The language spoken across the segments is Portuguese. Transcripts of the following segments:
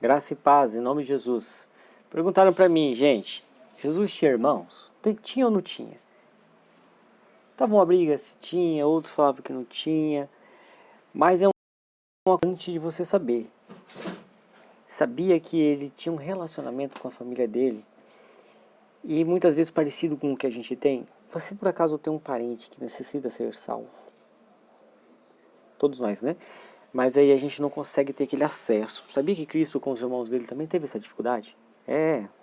Graça e paz, em nome de Jesus. Perguntaram para mim, gente, Jesus tinha irmãos? Tinha ou não tinha? Tava uma briga se tinha, outros falavam que não tinha. Mas é uma coisa de você saber. Sabia que ele tinha um relacionamento com a família dele. E muitas vezes parecido com o que a gente tem. Você por acaso tem um parente que necessita ser salvo? Todos nós, né? Mas aí a gente não consegue ter aquele acesso. Sabia que Cristo com os irmãos dele também teve essa dificuldade?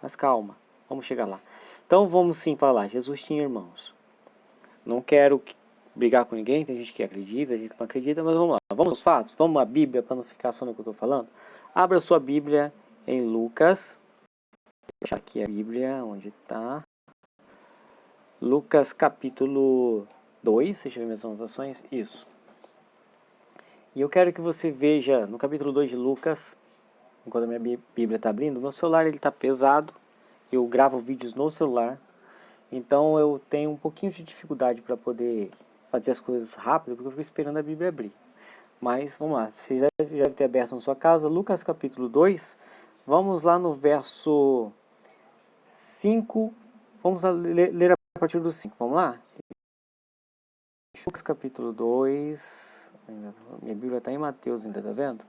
Mas calma, vamos chegar lá. Então vamos sim falar, Jesus tinha irmãos. Não quero brigar com ninguém, tem gente que acredita, gente que não acredita, mas vamos lá. Vamos aos fatos? Vamos à Bíblia para não ficar só no que eu estou falando? Abra sua Bíblia em Lucas. Vou deixar aqui a Bíblia, onde está. Lucas capítulo 2, deixa eu ver minhas anotações. Isso. E eu quero que você veja no capítulo 2 de Lucas, enquanto a minha Bíblia está abrindo, meu celular está pesado, eu gravo vídeos no celular, então eu tenho um pouquinho de dificuldade para poder fazer as coisas rápido, porque eu fico esperando a Bíblia abrir. Mas vamos lá, você já deve ter aberto na sua casa, Lucas capítulo 2, vamos lá no verso 5, vamos ler a partir do 5, vamos lá? Lucas capítulo 2... Minha Bíblia está em Mateus ainda, tá vendo?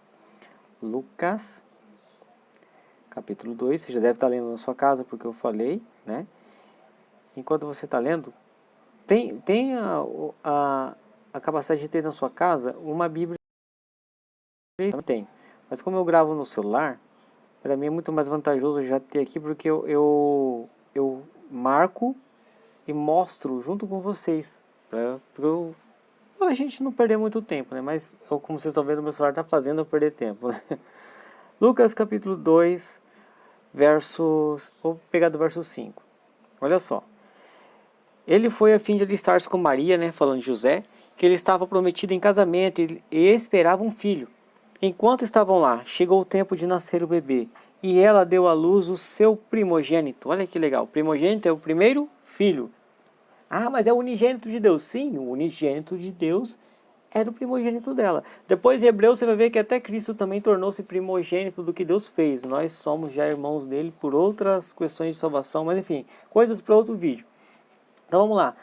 Lucas, capítulo 2, você já deve estar lendo na sua casa, porque eu falei, né? Enquanto você está lendo, tem a capacidade de ter na sua casa uma Bíblia. Também tem. Mas como eu gravo no celular, para mim é muito mais vantajoso já ter aqui, porque eu marco e mostro junto com vocês. Para a gente não perder muito tempo, né? Mas, como vocês estão vendo, meu celular está fazendo eu perder tempo, né? Lucas capítulo 2, versos... Vou pegar do verso 5. Olha só. Ele foi a fim de alistar-se com Maria, né? Falando de José, que ele estava prometido em casamento e esperava um filho. Enquanto estavam lá, chegou o tempo de nascer o bebê. E ela deu à luz o seu primogênito. Olha que legal. O primogênito é o primeiro filho. Ah, mas é o unigênito de Deus. Sim, o unigênito de Deus era o primogênito dela. Depois em Hebreus você vai ver que até Cristo também tornou-se primogênito do que Deus fez. Nós somos já irmãos dele por outras questões de salvação, mas enfim, coisas para outro vídeo. Então vamos lá.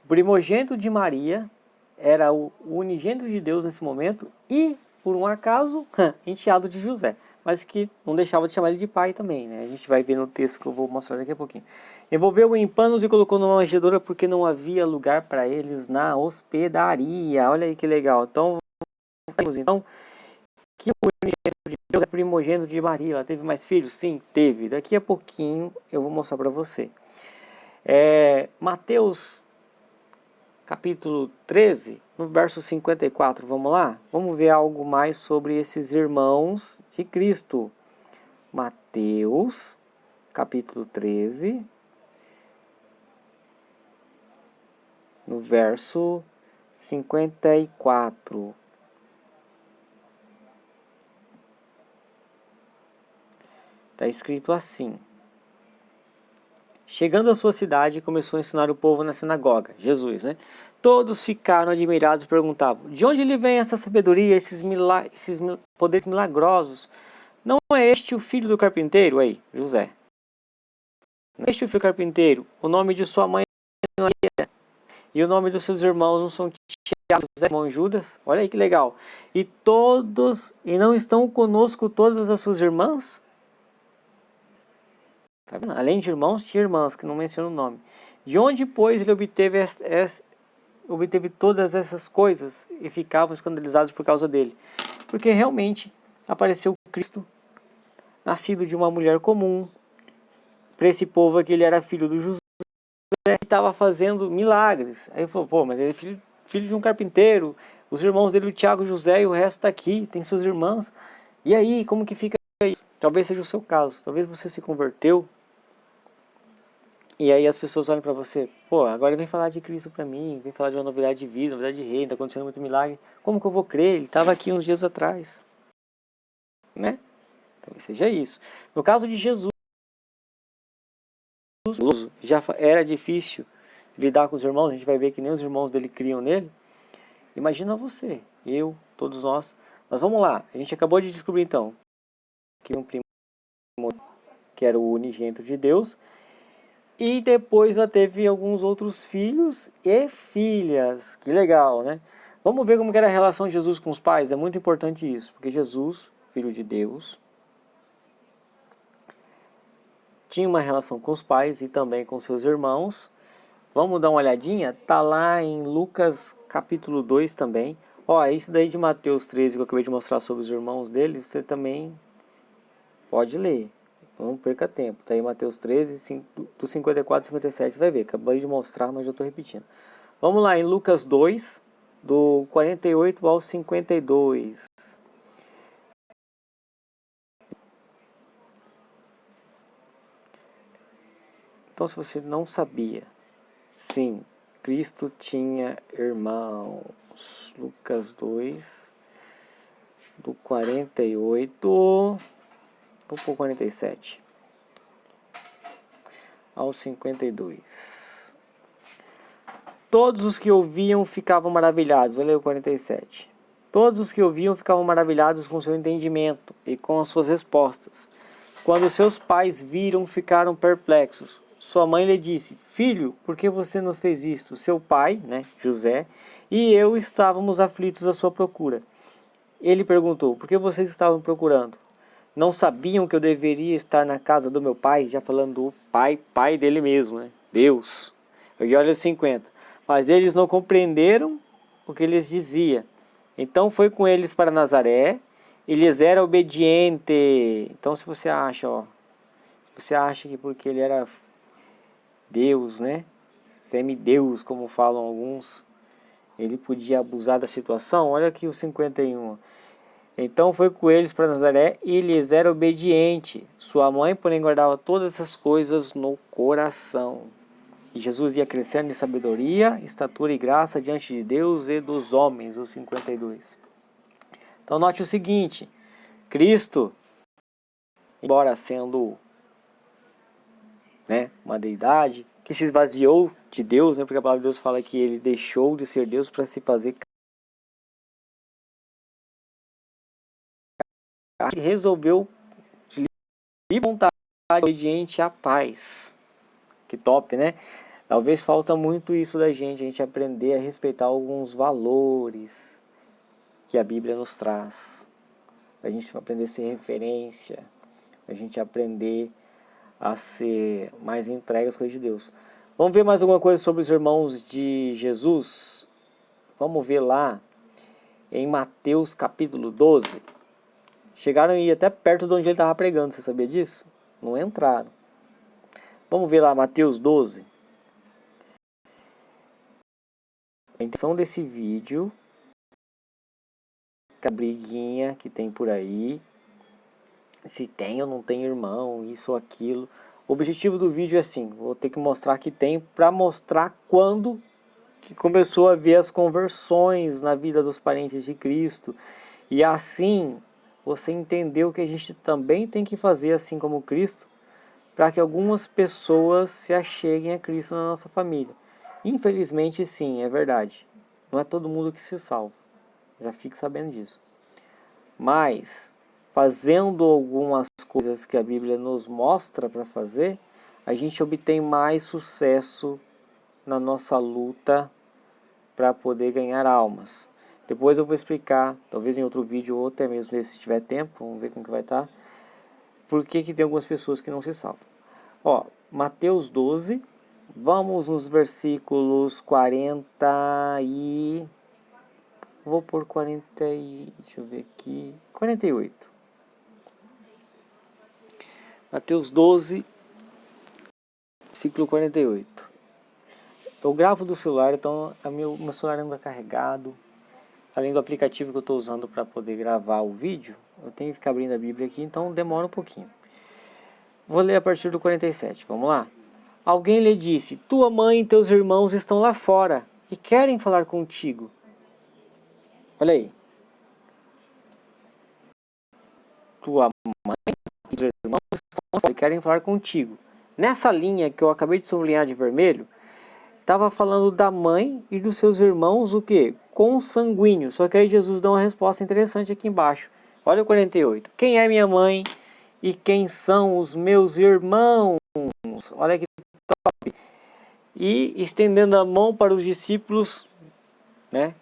O primogênito de Maria era o unigênito de Deus nesse momento e, por um acaso, enteado de José. Mas que não deixava de chamar ele de pai também, né? A gente vai ver no texto que eu vou mostrar daqui a pouquinho. Envolveu-o em panos e colocou numa manjedoura porque não havia lugar para eles na hospedaria. Olha aí que legal. Então, que o unigênito de Deus é primogênito de Maria. Ela teve mais filhos? Sim, teve. Daqui a pouquinho eu vou mostrar para você. Mateus capítulo 13, no verso 54, vamos lá? Vamos ver algo mais sobre esses irmãos de Cristo. Mateus, capítulo 13, no verso 54. Está escrito assim. Chegando à sua cidade, começou a ensinar o povo na sinagoga. Jesus, né? Todos ficaram admirados e perguntavam: de onde lhe vem essa sabedoria, esses poderes milagrosos? Não é este o filho do carpinteiro? Aí, José. Não é este o filho do carpinteiro? O nome de sua mãe não é Maria. E o nome dos seus irmãos não são Tiago, José, Simão e Judas? Olha aí que legal. E não estão conosco todas as suas irmãs? Tá vendo? Além de irmãos, tinha irmãs, que não menciona o nome. De onde, pois, ele obteve todas essas coisas e ficavam escandalizados por causa dele? Porque realmente apareceu Cristo, nascido de uma mulher comum. Para esse povo aqui ele era filho do José, que estava fazendo milagres. Aí ele falou, pô, mas ele é filho de um carpinteiro. Os irmãos dele, o Tiago, o José e o resto está aqui, tem suas irmãs. E aí, como que fica isso? Talvez seja o seu caso. Talvez você se converteu. E aí as pessoas olham pra você, pô, agora ele vem falar de Cristo pra mim, vem falar de uma novidade de vida, novidade de reino, tá acontecendo muito milagre. Como que eu vou crer? Ele estava aqui uns dias atrás. Né? Talvez seja isso. No caso de Jesus, já era difícil lidar com os irmãos, a gente vai ver que nem os irmãos dele criam nele. Imagina você, eu, todos nós. Mas vamos lá, a gente acabou de descobrir então que um primo que era o unigênito de Deus. E depois ela teve alguns outros filhos e filhas. Que legal, né? Vamos ver como que era a relação de Jesus com os pais. É muito importante isso, porque Jesus, filho de Deus, tinha uma relação com os pais e também com seus irmãos. Vamos dar uma olhadinha? Tá lá em Lucas capítulo 2 também. Ó, esse daí de Mateus 13 que eu acabei de mostrar sobre os irmãos dele, você também pode ler. Não perca tempo. Tá aí Mateus 13, do 54 e 57, você vai ver. Acabei de mostrar, mas eu estou repetindo. Vamos lá em Lucas 2, do 48 ao 52. Então, se você não sabia, sim, Cristo tinha irmãos. Lucas 2, do 48 ao 47 ao 52. Todos os que ouviam ficavam maravilhados. Olha aí o 47. Todos os que ouviam ficavam maravilhados com seu entendimento e com as suas respostas. Quando seus pais viram, ficaram perplexos. Sua mãe lhe disse: Filho, por que você nos fez isto? Seu pai, José, e eu estávamos aflitos à sua procura. Ele perguntou: Por que vocês estavam procurando? Não sabiam que eu deveria estar na casa do meu pai? Já falando do pai dele mesmo, né? Deus. E olha 50. Mas eles não compreenderam o que lhes dizia. Então foi com eles para Nazaré, e lhes era obediente. Então se você acha, que porque ele era Deus, né? Semideus, como falam alguns, ele podia abusar da situação. Olha aqui o 51. Então foi com eles para Nazaré e lhes era obediente. Sua mãe, porém, guardava todas essas coisas no coração. E Jesus ia crescendo em sabedoria, estatura e graça diante de Deus e dos homens. Os 52. Então note o seguinte: Cristo, embora sendo uma deidade, que se esvaziou de Deus, porque a palavra de Deus fala que ele deixou de ser Deus para se fazer carne, e resolveu de livre vontade obediente à paz. Que top, né? Talvez falta muito isso da gente, a gente aprender a respeitar alguns valores que a Bíblia nos traz. A gente aprender a ser referência, a gente aprender a ser mais entregue às coisas de Deus. Vamos ver mais alguma coisa sobre os irmãos de Jesus? Vamos ver lá em Mateus capítulo 12. Chegaram a ir até perto de onde ele estava pregando, você sabia disso? Não entraram. Vamos ver lá Mateus 12. A intenção desse vídeo, a briguinha que tem por aí, se tem ou não tem irmão, isso ou aquilo. O objetivo do vídeo é assim, vou ter que mostrar que tem, para mostrar quando que começou a haver as conversões na vida dos parentes de Cristo. E assim, você entendeu que a gente também tem que fazer assim como Cristo, para que algumas pessoas se acheguem a Cristo na nossa família. Infelizmente sim, é verdade. Não é todo mundo que se salva. Já fique sabendo disso. Mas, fazendo algumas coisas que a Bíblia nos mostra para fazer, a gente obtém mais sucesso na nossa luta para poder ganhar almas. Depois eu vou explicar, talvez em outro vídeo ou até mesmo se tiver tempo, vamos ver como que vai estar, por que tem algumas pessoas que não se salvam. Ó, Mateus 12, vamos nos versículos 40 e... Vou por 40 e... deixa eu ver aqui... 48. Mateus 12, versículo 48. Eu gravo do celular, então meu celular anda carregado. Além do aplicativo que eu estou usando para poder gravar o vídeo, eu tenho que ficar abrindo a Bíblia aqui, então demora um pouquinho. Vou ler a partir do 47, vamos lá. Alguém lhe disse: Tua mãe e teus irmãos estão lá fora e querem falar contigo. Olha aí. Tua mãe e teus irmãos estão lá fora e querem falar contigo. Nessa linha que eu acabei de sublinhar de vermelho, estava falando da mãe e dos seus irmãos, o quê? Consanguíneos. Só que aí Jesus dá uma resposta interessante aqui embaixo. Olha o 48. Quem é minha mãe E quem são os meus irmãos? Olha que top! E estendendo a mão para os discípulos, né,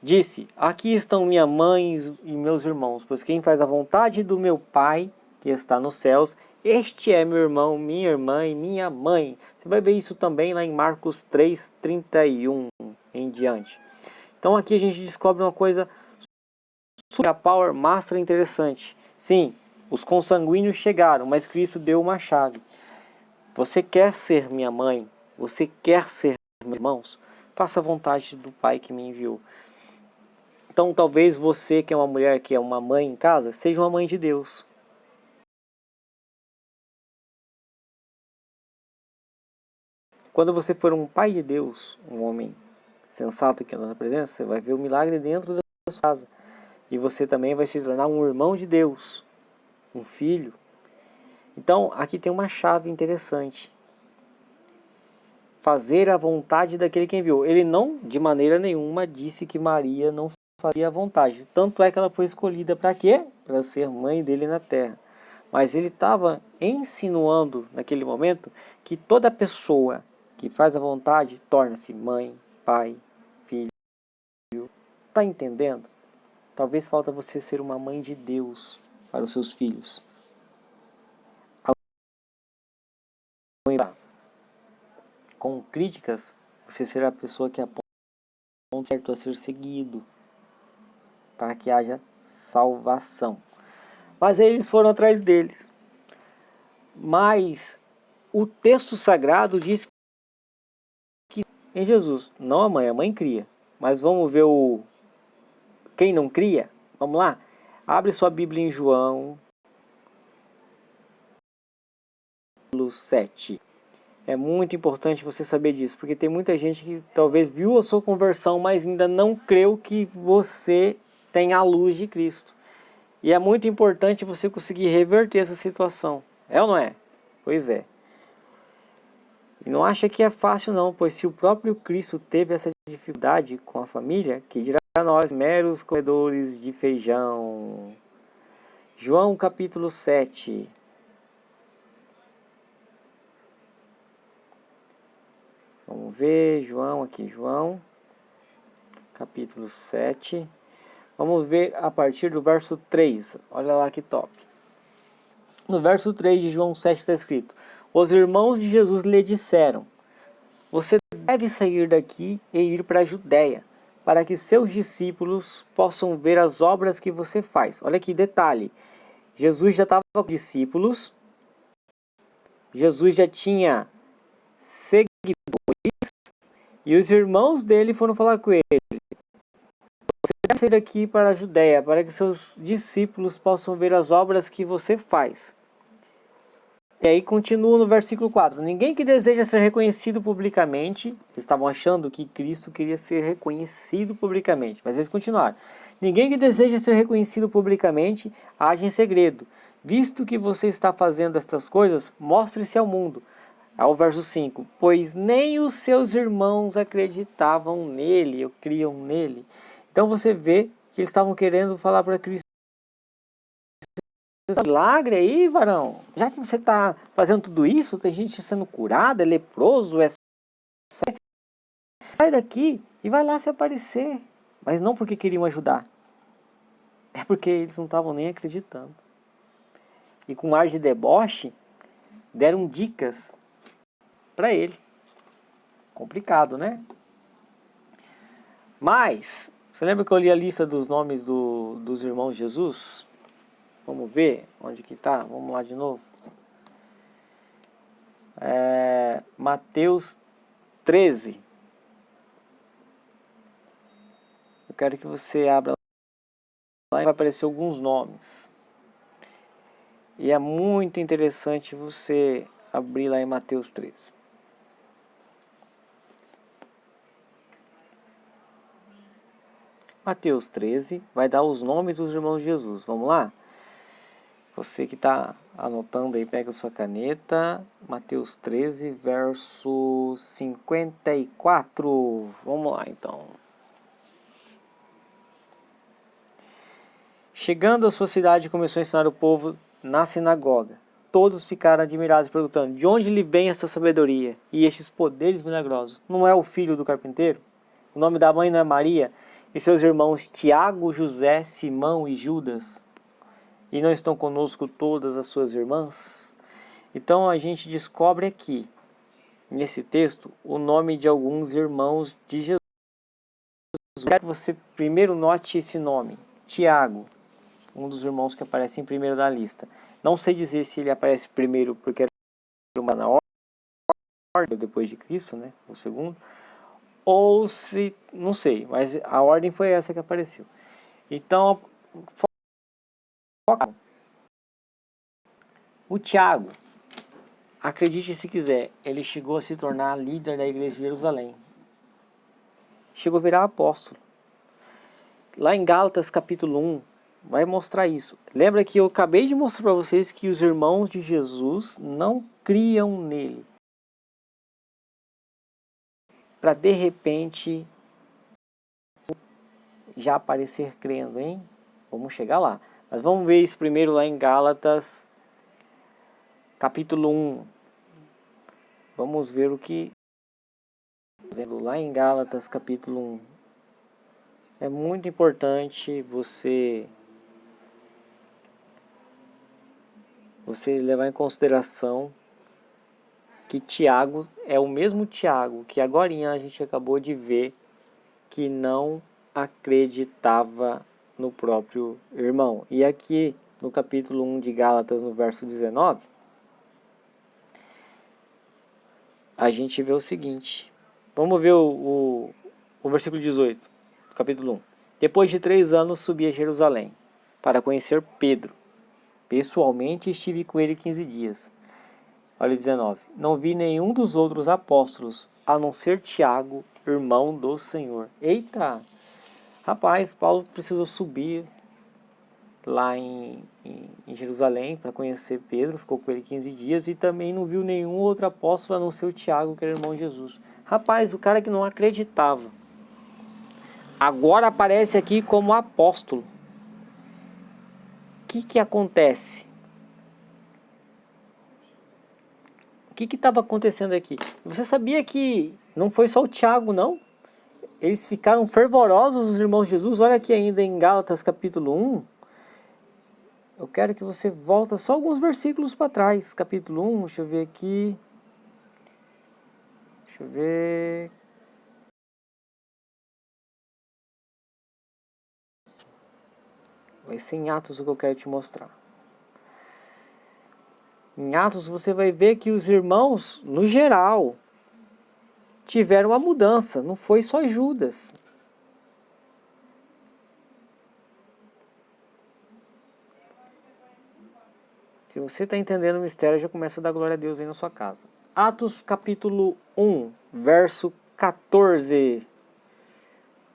disse: aqui estão minha mãe e meus irmãos, pois quem faz a vontade do meu Pai, que está nos céus, este é meu irmão, minha irmã e minha mãe. Você vai ver isso também lá em Marcos 3:31 em diante. Então aqui a gente descobre uma coisa sobre a Power Master interessante. Sim, os consanguíneos chegaram, mas Cristo deu uma chave. Você quer ser minha mãe? Você quer ser meus irmãos? Faça a vontade do Pai que me enviou. Então talvez você que é uma mulher, que é uma mãe em casa, seja uma mãe de Deus. Quando você for um pai de Deus, um homem sensato que anda na presença, você vai ver o milagre dentro da sua casa. E você também vai se tornar um irmão de Deus, um filho. Então aqui tem uma chave interessante. Fazer a vontade daquele que enviou. Ele não, de maneira nenhuma, disse que Maria não fazia a vontade. Tanto é que ela foi escolhida para quê? Para ser mãe dele na terra. Mas ele estava insinuando naquele momento que toda pessoa que faz a vontade torna-se mãe, pai, filho. Está entendendo? Talvez falta você ser uma mãe de Deus para os seus filhos. Com críticas, você será a pessoa que aponta certo a ser seguido, para que haja salvação. Mas aí eles foram atrás deles. Mas o texto sagrado diz que em Jesus, não a mãe cria. Mas vamos ver o quem não cria? Vamos lá? Abre sua Bíblia em João 7. É muito importante você saber disso, porque tem muita gente que talvez viu a sua conversão, mas ainda não creu que você tem a luz de Cristo. E é muito importante você conseguir reverter essa situação. É ou não é? Pois é. E não acha que é fácil não, pois se o próprio Cristo teve essa dificuldade com a família, que dirá nós, meros comedores de feijão. João capítulo 7. Vamos ver, João capítulo 7. Vamos ver a partir do verso 3. Olha lá que top. No verso 3 de João 7 está escrito: os irmãos de Jesus lhe disseram: você deve sair daqui e ir para a Judéia, para que seus discípulos possam ver as obras que você faz. Olha que detalhe. Jesus já estava com discípulos. Jesus já tinha seguidores. E os irmãos dele foram falar com ele: você deve sair daqui para a Judéia, para que seus discípulos possam ver as obras que você faz. E aí continua no versículo 4. Ninguém que deseja ser reconhecido publicamente, eles estavam achando que Cristo queria ser reconhecido publicamente, mas eles continuaram. Ninguém que deseja ser reconhecido publicamente, age em segredo. Visto que você está fazendo estas coisas, mostre-se ao mundo. Ao verso 5. Pois nem os seus irmãos acreditavam nele, ou criam nele. Então você vê que eles estavam querendo falar para Cristo: milagre aí, varão. Já que você está fazendo tudo isso, tem gente sendo curada, é leproso, é... sai daqui e vai lá se aparecer. Mas não porque queriam ajudar. É porque eles não estavam nem acreditando. E com ar de deboche, deram dicas para ele. Complicado, né? Mas, você lembra que eu li a lista dos nomes dos irmãos de Jesus? Vamos ver onde que tá? Vamos lá de novo. Mateus 13. Eu quero que você abra lá e vai aparecer alguns nomes. E é muito interessante você abrir lá em Mateus 13. Mateus 13 vai dar os nomes dos irmãos de Jesus. Vamos lá? Você que está anotando aí, pega a sua caneta. Mateus 13, verso 54. Vamos lá, então. Chegando à sua cidade, começou a ensinar o povo na sinagoga. Todos ficaram admirados, perguntando: de onde lhe vem esta sabedoria e estes poderes milagrosos? Não é o filho do carpinteiro? O nome da mãe não é Maria? E seus irmãos Tiago, José, Simão e Judas? E não estão conosco todas as suas irmãs? Então a gente descobre aqui, nesse texto, o nome de alguns irmãos de Jesus. Eu quero que você primeiro note esse nome, Tiago, um dos irmãos que aparece em primeiro da lista. Não sei dizer se ele aparece primeiro porque era uma na ordem, depois de Cristo, né, o segundo, ou se, não sei, mas a ordem foi essa que apareceu. Então, o Tiago, acredite se quiser, ele chegou a se tornar líder da igreja de Jerusalém. Chegou a virar apóstolo. Lá em Gálatas capítulo 1, vai mostrar isso. Lembra que eu acabei de mostrar para vocês que os irmãos de Jesus não criam nele. Para de repente já aparecer crendo, hein? Vamos chegar lá. Mas vamos ver isso primeiro lá em Gálatas capítulo 1. Vamos ver o que lá em Gálatas capítulo 1. É muito importante você levar em consideração que Tiago é o mesmo Tiago que agorinha a gente acabou de ver que não acreditava no próprio irmão. E aqui no capítulo 1 de Gálatas, no verso 19, a gente vê o seguinte. Vamos ver o versículo 18 do capítulo 1. Depois de 3 anos subi a Jerusalém para conhecer Pedro. Pessoalmente estive com ele 15 dias. Olha o 19. Não vi nenhum dos outros apóstolos, a não ser Tiago, irmão do Senhor. Eita! Rapaz, Paulo precisou subir lá em Jerusalém para conhecer Pedro, ficou com ele 15 dias e também não viu nenhum outro apóstolo a não ser o Tiago, que era irmão de Jesus. Rapaz, o cara que não acreditava, agora aparece aqui como apóstolo. O que acontece? O que estava acontecendo aqui? Você sabia que não foi só o Tiago, não? Eles ficaram fervorosos, os irmãos de Jesus. Olha aqui ainda em Gálatas capítulo 1. Eu quero que você volte só alguns versículos para trás. Capítulo 1, deixa eu ver aqui. Deixa eu ver. Vai ser em Atos o que eu quero te mostrar. Em Atos você vai ver que os irmãos, no geral, tiveram uma mudança. Não foi só Judas. Se você está entendendo o mistério, já começa a dar glória a Deus aí na sua casa. Atos capítulo 1, verso 14.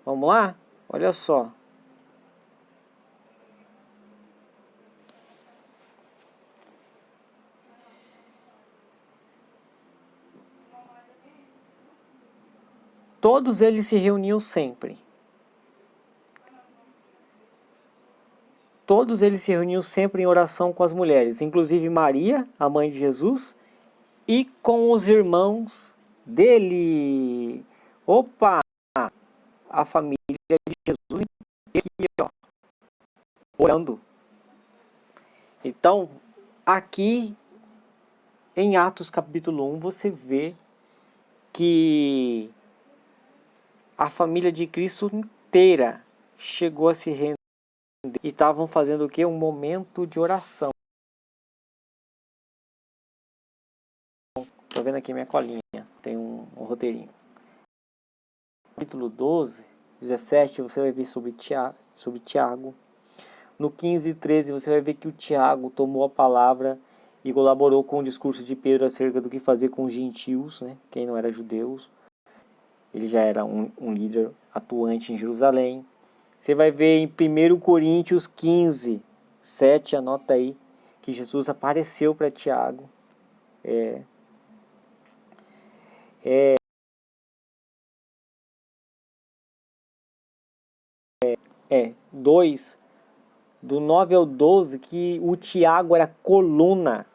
Vamos lá? Olha só. Todos eles se reuniam sempre. Todos eles se reuniam sempre em oração com as mulheres, inclusive Maria, a mãe de Jesus, e com os irmãos dele. Opa! A família de Jesus aqui, ó, orando. Então, aqui em Atos capítulo 1, você vê que a família de Cristo inteira chegou a se render e estavam fazendo o quê? Um momento de oração. Estou vendo aqui minha colinha, tem um roteirinho. Capítulo 12, 17, você vai ver sobre Tiago. No 15 e 13, você vai ver que o Tiago tomou a palavra e colaborou com o discurso de Pedro acerca do que fazer com os gentios, né? Quem não era judeus. Ele já era um líder atuante em Jerusalém. Você vai ver em 1 Coríntios 15, 7, anota aí, que Jesus apareceu para Tiago. 2, do 9 ao 12, que o Tiago era coluna.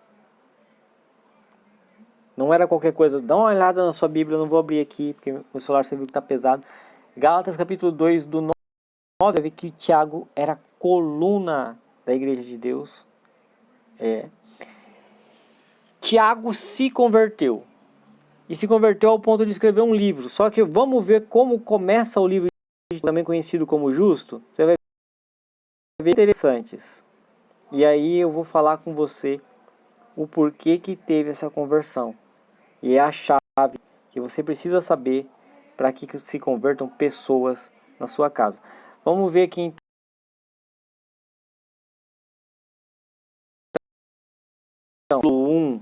Não era qualquer coisa. Dá uma olhada na sua Bíblia, eu não vou abrir aqui, porque o celular você viu que está pesado. Gálatas capítulo 2, do 9 ao 9, que Tiago era coluna da igreja de Deus. Tiago se converteu. E se converteu ao ponto de escrever um livro. Só que vamos ver como começa o livro, também conhecido como Justo. Você vai ver interessantes. E aí eu vou falar com você o porquê que teve essa conversão. E é a chave que você precisa saber para que se convertam pessoas na sua casa. Vamos ver aqui então, 1.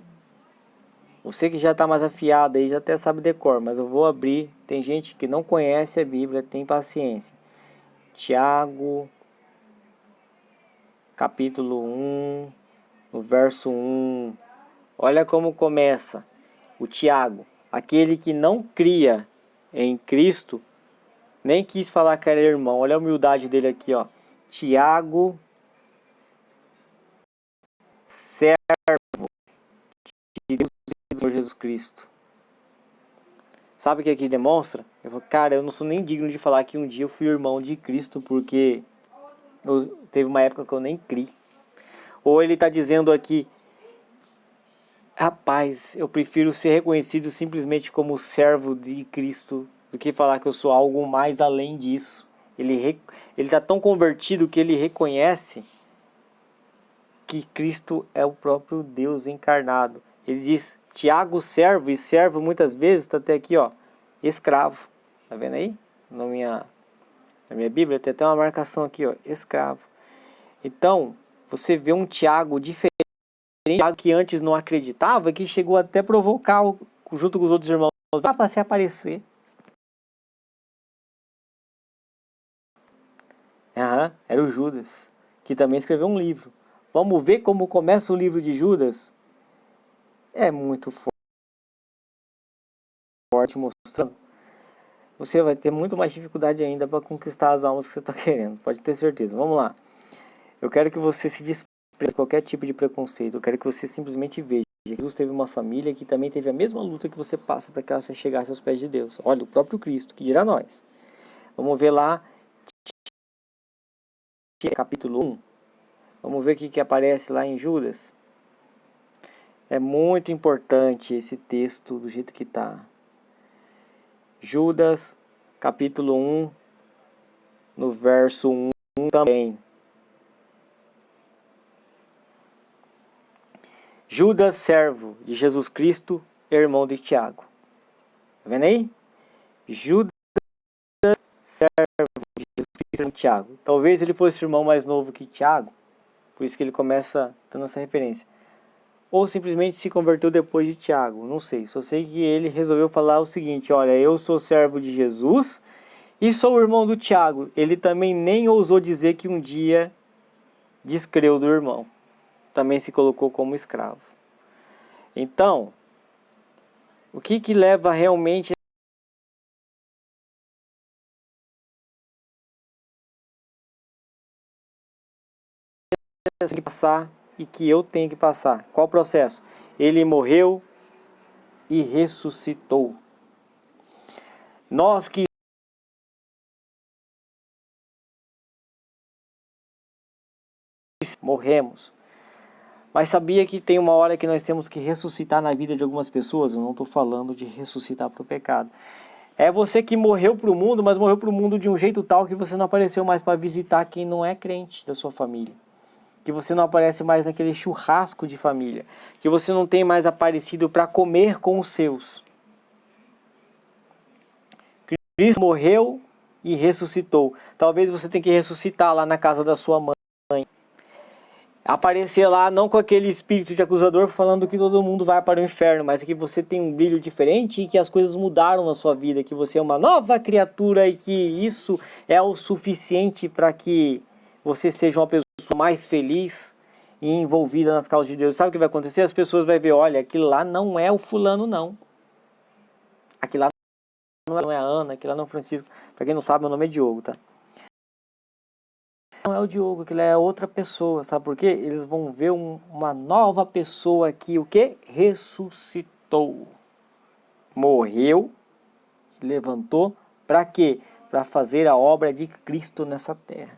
Você que já está mais afiado aí, já até sabe decor, mas eu vou abrir. Tem gente que não conhece a Bíblia, tem paciência. Tiago, capítulo 1, no verso 1. Olha como começa o Tiago. Aquele que não cria em Cristo, nem quis falar que era irmão. Olha a humildade dele aqui, ó. Tiago, servo de Deus e do Senhor Jesus Cristo. Sabe o que aqui demonstra? Eu falo, cara, eu não sou nem digno de falar que um dia eu fui irmão de Cristo, porque teve uma época que eu nem criei. Ou ele está dizendo aqui, rapaz, eu prefiro ser reconhecido simplesmente como servo de Cristo do que falar que eu sou algo mais além disso. Ele está tão convertido que ele reconhece que Cristo é o próprio Deus encarnado. Ele diz, Tiago, servo, e servo muitas vezes está até aqui, ó, escravo. Tá vendo aí? Na minha Bíblia tem até uma marcação aqui, ó, escravo. Então, você vê um Tiago diferente, Tiago que antes não acreditava, que chegou até a provocar, junto com os outros irmãos, vá para se aparecer. Era o Judas, que também escreveu um livro. Vamos ver como começa o livro de Judas? É muito forte, mostrando. Você vai ter muito mais dificuldade ainda para conquistar as almas que você está querendo, pode ter certeza. Vamos lá. Eu quero que você se desprenda de qualquer tipo de preconceito. Eu quero que você simplesmente veja que Jesus teve uma família que também teve a mesma luta que você passa para que ela chegasse aos pés de Deus. Olha, o próprio Cristo, que dirá nós. Vamos ver lá, capítulo 1. Vamos ver o que aparece lá em Judas. É muito importante esse texto do jeito que está. Judas, capítulo 1, no verso 1 também. Judas, servo de Jesus Cristo, irmão de Tiago. Tá vendo aí? Judas, servo de Jesus Cristo, irmão de Tiago. Talvez ele fosse irmão mais novo que Tiago, por isso que ele começa dando essa referência. Ou simplesmente se converteu depois de Tiago, não sei. Só sei que ele resolveu falar o seguinte, olha, eu sou servo de Jesus e sou o irmão do Tiago. Ele também nem ousou dizer que um dia descreu do irmão. Também se colocou como escravo. Então, o que leva realmente a passar e que eu tenho que passar? Qual o processo? Ele morreu e ressuscitou. Nós que morremos. Mas sabia que tem uma hora que nós temos que ressuscitar na vida de algumas pessoas? Eu não estou falando de ressuscitar para o pecado. É você que morreu para o mundo, mas morreu para o mundo de um jeito tal que você não apareceu mais para visitar quem não é crente da sua família. Que você não aparece mais naquele churrasco de família. Que você não tem mais aparecido para comer com os seus. Cristo morreu e ressuscitou. Talvez você tenha que ressuscitar lá na casa da sua mãe. Aparecer lá não com aquele espírito de acusador falando que todo mundo vai para o inferno, mas que você tem um brilho diferente e que as coisas mudaram na sua vida, que você é uma nova criatura e que isso é o suficiente para que você seja uma pessoa mais feliz e envolvida nas causas de Deus. Sabe o que vai acontecer? As pessoas vão ver, olha, aquilo lá não é o fulano não. Aquilo lá não é a Ana, aquilo lá não é o Francisco. Para quem não sabe, meu nome é Diogo, tá? não é o Diogo, aquilo é outra pessoa. Sabe por quê? Eles vão ver uma nova pessoa que o quê? Ressuscitou. Morreu, levantou, para quê? Para fazer a obra de Cristo nessa terra.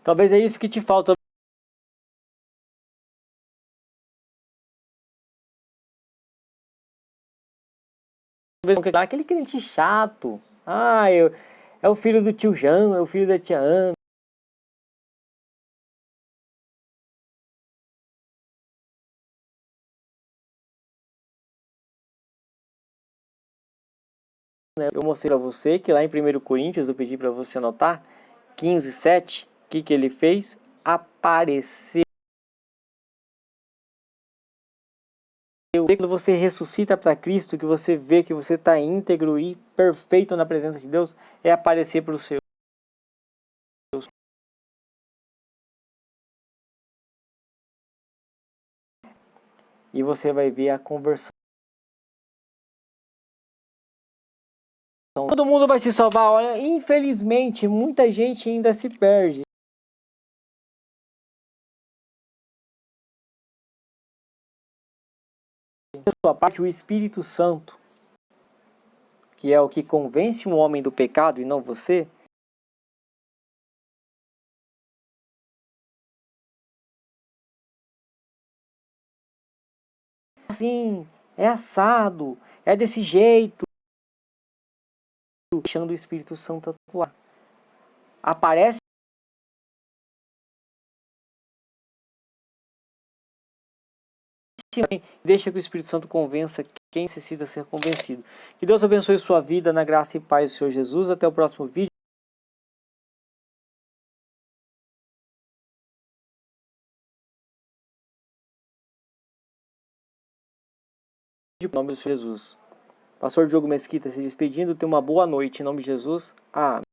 Talvez é isso que te falta. Aquele crente chato. É o filho do tio Jão, é o filho da tia Ana. Eu mostrei para você que lá em 1 Coríntios, eu pedi para você anotar, 15:7, o que ele fez? Apareceu. Quando você ressuscita para Cristo, que você vê que você está íntegro e perfeito na presença de Deus, é aparecer para os seus. E você vai ver a conversão. Todo mundo vai se salvar. Olha, infelizmente, muita gente ainda se perde. A sua parte, o Espírito Santo, que é o que convence um homem do pecado e não você, assim, é assado, é desse jeito, deixando o Espírito Santo atuar. Aparece, deixa que o Espírito Santo convença quem necessita ser convencido. Que Deus abençoe sua vida na graça e paz do Senhor Jesus. Até o próximo vídeo. Em nome do Senhor Jesus. Pastor Diogo Mesquita se despedindo. Tenha uma boa noite. Em nome de Jesus. Amém.